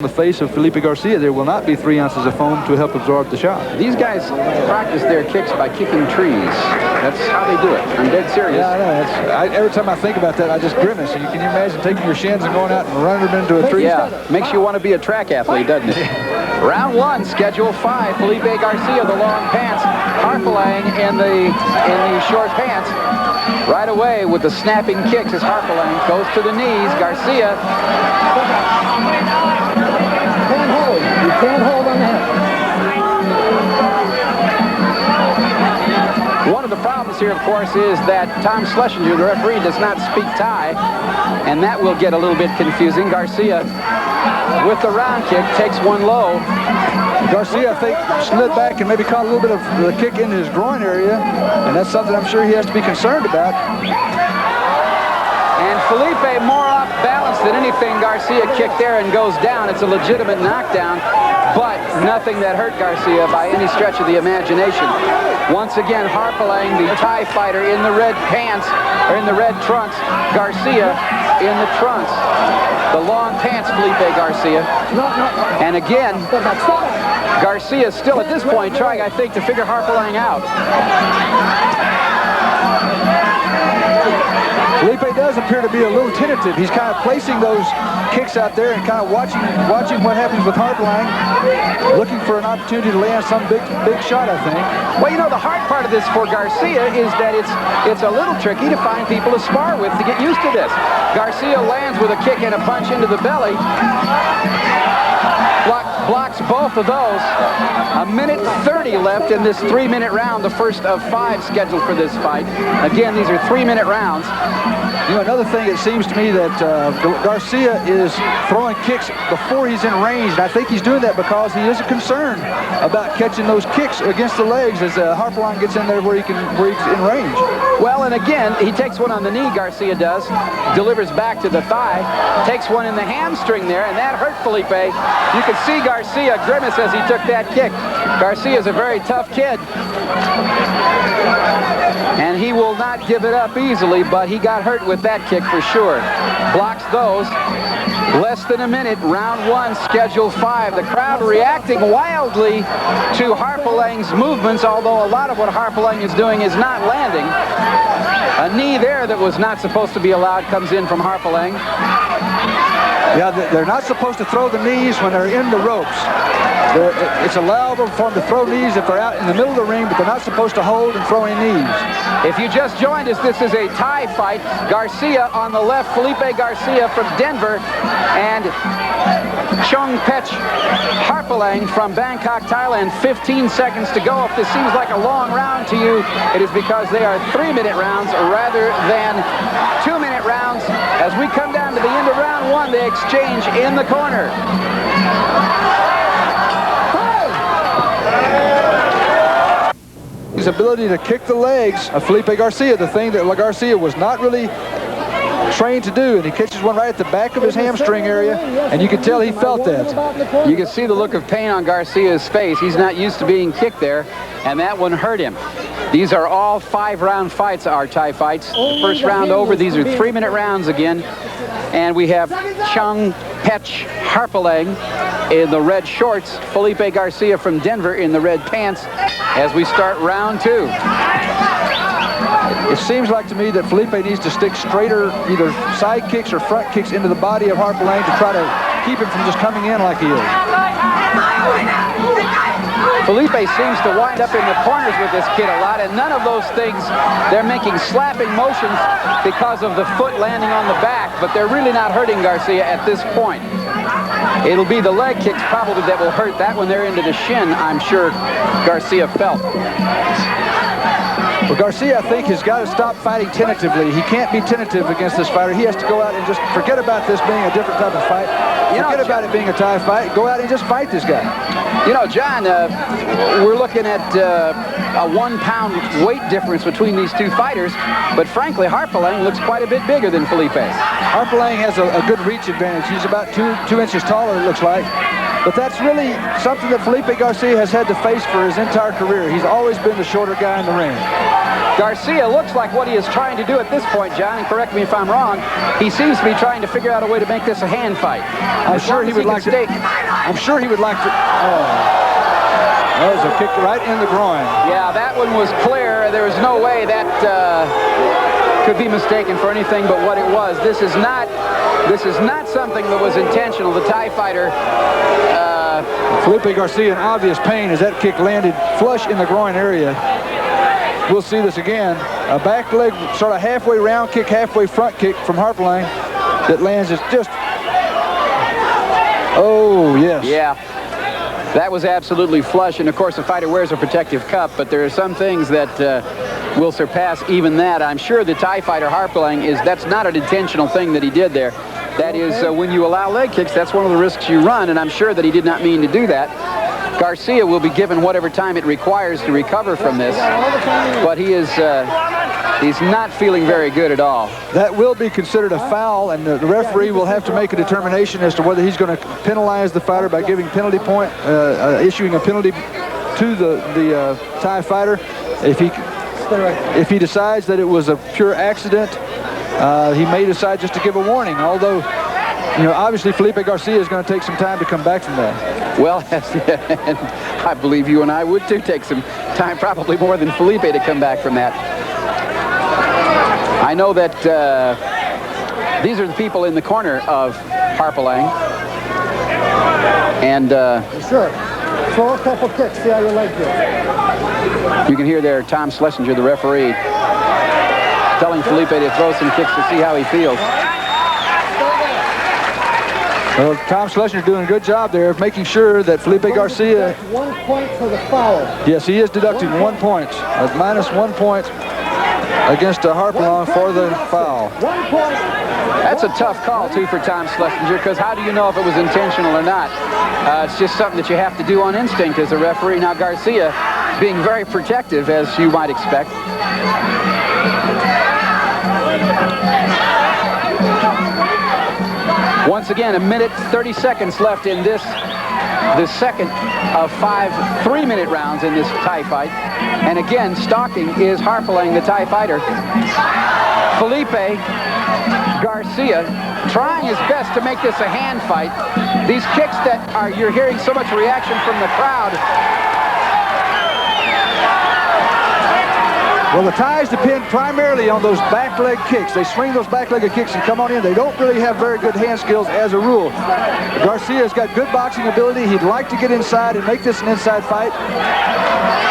the face of Felipe Garcia, there will not be 3 ounces of foam to help absorb the shot. These guys practice their kicks by kicking trees. That's how they do it. I'm dead serious. Yeah, I know. Every time I think about that, I just grimace. Can you imagine taking your shins and going out and running them into a tree? Yeah, makes you want to be a track athlete, doesn't it? Round 1, Schedule 5. Felipe Garcia, the long pants. Hapalang in the short pants. Right away with the snapping kicks as Hapalang goes to the knees. Garcia. You can't hold on the head. One of the problems here, of course, is that Tom Schlesinger, the referee, does not speak Thai, and that will get a little bit confusing. Garcia, with the round kick, takes one low. Garcia, I think, slid back and maybe caught a little bit of the kick into his groin area, and that's something I'm sure he has to be concerned about. And Felipe, more off balance than anything. Garcia kicked there and goes down. It's a legitimate knockdown, but nothing that hurt Garcia by any stretch of the imagination. Once again, Hapalang, the Thai fighter, in the red pants, or in the red trunks. Garcia in the trunks. The long pants, Felipe Garcia. And again, Garcia still at this point trying, I think, to figure Hapalang out. Felipe does appear to be a little tentative. He's kind of placing those kicks out there and kind of watching what happens with Hapalang, looking for an opportunity to land some big shot, I think. Well, you know, the hard part of this for Garcia is that it's a little tricky to find people to spar with to get used to this. Garcia lands with a kick and a punch into the belly. Blocks both of those. 1:30 left in this 3-minute round, the first of 5 scheduled for this fight. Again, these are 3-minute rounds. You know, another thing, it seems to me that Garcia is throwing kicks before he's in range, and I think he's doing that because he is concerned about catching those kicks against the legs as Hapalang gets in there where he's in range. Well, and again, he takes one on the knee, Garcia does, delivers back to the thigh, takes one in the hamstring there, and that hurt Felipe. You could see Garcia grimace as he took that kick. Garcia's a very tough kid, and he will not give it up easily, but he got hurt with that kick for sure. Blocks those. Less than a minute, round 1, schedule 5. The crowd reacting wildly to Harpalang's movements, although a lot of what Hapalang is doing is not landing. A knee there that was not supposed to be allowed comes in from Hapalang. Yeah, they're not supposed to throw the knees when they're in the ropes. It's allowable for them to throw knees if they're out in the middle of the ring, but they're not supposed to hold and throw any knees. If you just joined us, this is a Thai fight. Garcia on the left, Felipe Garcia from Denver, and Chamuekpet Hapalang from Bangkok, Thailand. 15 seconds to go. If this seems like a long round to you, it is because they are 3-minute rounds rather than 2-minute rounds. As we come down to the end of round 1, they exchange in the corner. His ability to kick the legs of Felipe Garcia, the thing that Garcia was not really trained to do, and he catches one right at the back of his hamstring area, and you can tell he felt that. You can see the look of pain on Garcia's face. He's not used to being kicked there, and that one hurt him. These are all 5-round fights, our Thai fights. The first round over, these are 3-minute rounds again, and we have Chamuekpet Hapalang in the red shorts, Felipe Garcia from Denver in the red pants as we start round 2. It seems like to me that Felipe needs to stick straighter, either side kicks or front kicks into the body of Hapalang to try to keep him from just coming in like he is. Felipe seems to wind up in the corners with this kid a lot, and none of those things, they're making slapping motions because of the foot landing on the back, but they're really not hurting Garcia at this point. It'll be the leg kicks probably that will hurt. That one there into the shin, I'm sure Garcia felt. Well, Garcia, I think, has got to stop fighting tentatively. He can't be tentative against this fighter. He has to go out and just forget about this being a different type of fight. Forget about it being a Thai fight. Go out and just fight this guy. You know, John, we're looking at a 1-pound weight difference between these two fighters, but frankly, Hapalang looks quite a bit bigger than Felipe. Hapalang has a good reach advantage. He's about 2 inches taller, it looks like. But that's really something that Felipe Garcia has had to face for his entire career. He's always been the shorter guy in the ring. Garcia looks like what he is trying to do at this point, John, and correct me if I'm wrong, he seems to be trying to figure out a way to make this a hand fight. I'm sure he would like to. I'm sure he would like to. Oh, that was a kick right in the groin. Yeah, that one was clear. There was no way that could be mistaken for anything but what it was. This is not something that was intentional. The Thai fighter. Felipe Garcia in obvious pain as that kick landed flush in the groin area. We'll see this again. A back leg, sort of halfway round kick, halfway front kick from Hapalang that lands is just. Oh, yes. Yeah. That was absolutely flush, and of course the fighter wears a protective cup, but there are some things that will surpass even that. I'm sure the Thai fighter Hapalang that's not an intentional thing that he did there. That is, when you allow leg kicks, that's one of the risks you run, and I'm sure that he did not mean to do that. Garcia will be given whatever time it requires to recover from this, but he's not feeling very good at all. That will be considered a foul, and the referee will have to make a determination as to whether he's going to penalize the fighter by giving penalty point, issuing a penalty to the Thai fighter. If he decides that it was a pure accident, he may decide just to give a warning, although, you know, obviously Felipe Garcia is going to take some time to come back from that. Well, and I believe you and I would too take some time, probably more than Felipe, to come back from that. I know that these are the people in the corner of Hapalang. And sure. Throw a couple kicks, see how your leg feels. You can hear there Tom Schlesinger, the referee, telling Felipe to throw some kicks to see how he feels. Well, Tom Schlesinger doing a good job there of making sure that Felipe Garcia... 1 point for the foul. Yes, he is deducting 1 point. Minus 1 point against Hapalang for the foul. 1 point. That's a tough call, too, for Tom Schlesinger, because how do you know if it was intentional or not? It's just something that you have to do on instinct as a referee. Now, Garcia being very protective, as you might expect. Once again, 1 minute, 30 seconds left in the second of 5 3-minute rounds in this Thai fight. And again, stalking is Hapalang, the Thai fighter. Felipe Garcia trying his best to make this a hand fight. These kicks that you're hearing so much reaction from the crowd. Well, the Thais depend primarily on those back leg kicks. They swing those back leg kicks and come on in. They don't really have very good hand skills as a rule. Garcia's got good boxing ability. He'd like to get inside and make this an inside fight.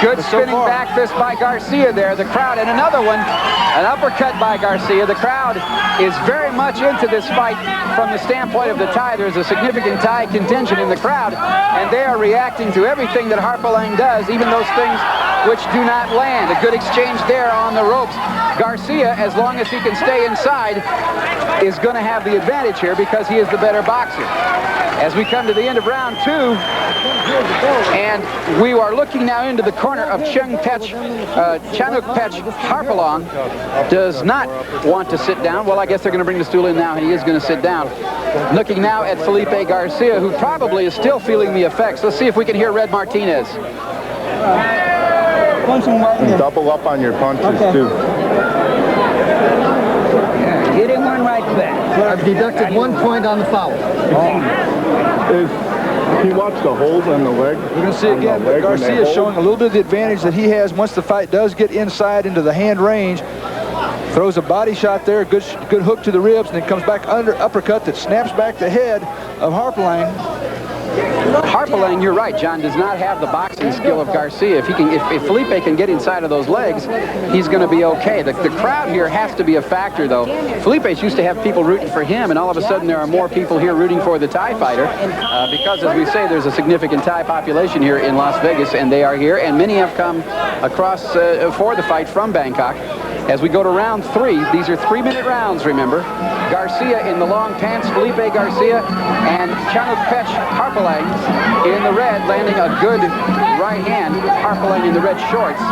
Good spinning back fist by Garcia there. The crowd, and another one, an uppercut by Garcia. The crowd is very much into this fight from the standpoint of the Thai. There's a significant Thai contingent in the crowd, and they are reacting to everything that Hapalang does, even those things which do not land. A good exchange there on the ropes. Garcia, as long as he can stay inside, is going to have the advantage here because he is the better boxer. As we come to the end of round 2, and we are looking now into the corner of Chamuekpet. Hapalang does not want to sit down. Well, I guess they're going to bring the stool in now, and he is going to sit down. Looking now at Felipe Garcia, who probably is still feeling the effects. Let's see if we can hear Red Martinez. And double up on your punches, too. Yeah, hitting one right back. I've deducted 1 point on the foul. If you watch the hold on the leg. We're going to see again, Garcia is showing a little bit of the advantage that he has once the fight does get inside into the hand range. Throws a body shot there, good hook to the ribs, and then comes back under uppercut that snaps back the head of Hapalang. Hapalang, you're right, John, does not have the boxing skill of Garcia. If Felipe can get inside of those legs, he's going to be okay. The crowd here has to be a factor, though. Felipe's used to have people rooting for him, and all of a sudden there are more people here rooting for the Thai fighter because, as we say, there's a significant Thai population here in Las Vegas, and they are here, and many have come across for the fight from Bangkok. As we go to round 3, these are 3-minute rounds, remember. Garcia in the long pants, Felipe Garcia, and Chamuekpet Hapalang in the red, landing a good right hand. Hapalang in the red shorts.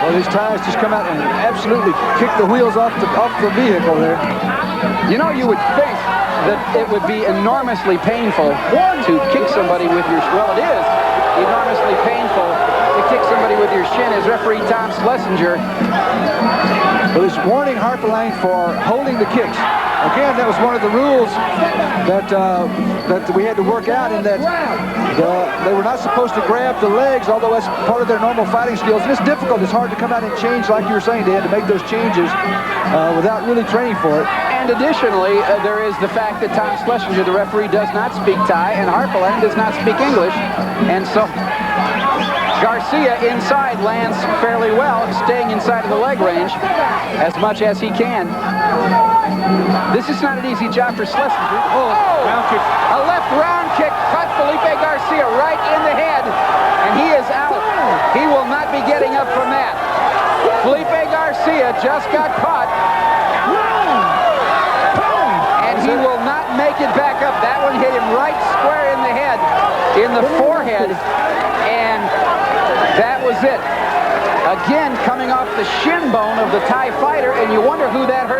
Well, these Thais just come out and absolutely kick the wheels off the vehicle there. You know, you would think that it would be enormously painful to kick somebody with your, well, it is. enormously painful to kick somebody with your shin, as referee Tom Schlesinger. Well, he's warning Hapalang for holding the kicks. Again, that was one of the rules that we had to work out, in that they were not supposed to grab the legs, although that's part of their normal fighting skills. And it's difficult. It's hard to come out and change, like you were saying, Dan, to make those changes without really training for it. And additionally, there is the fact that Tom Schlesinger, the referee, does not speak Thai, and Hapalang does not speak English. And so Garcia inside lands fairly well, staying inside of the leg range as much as he can. This is not an easy job for Schlesinger. Oh, a left round kick cut Felipe Garcia right in the head, and he is out. He will not be getting up from that. Felipe Garcia just got caught, and he will not make it back up. That one hit him right square in the head, in the forehead, and that was it. Again, coming off the shin bone of the Thai fighter, and you wonder who that hurt.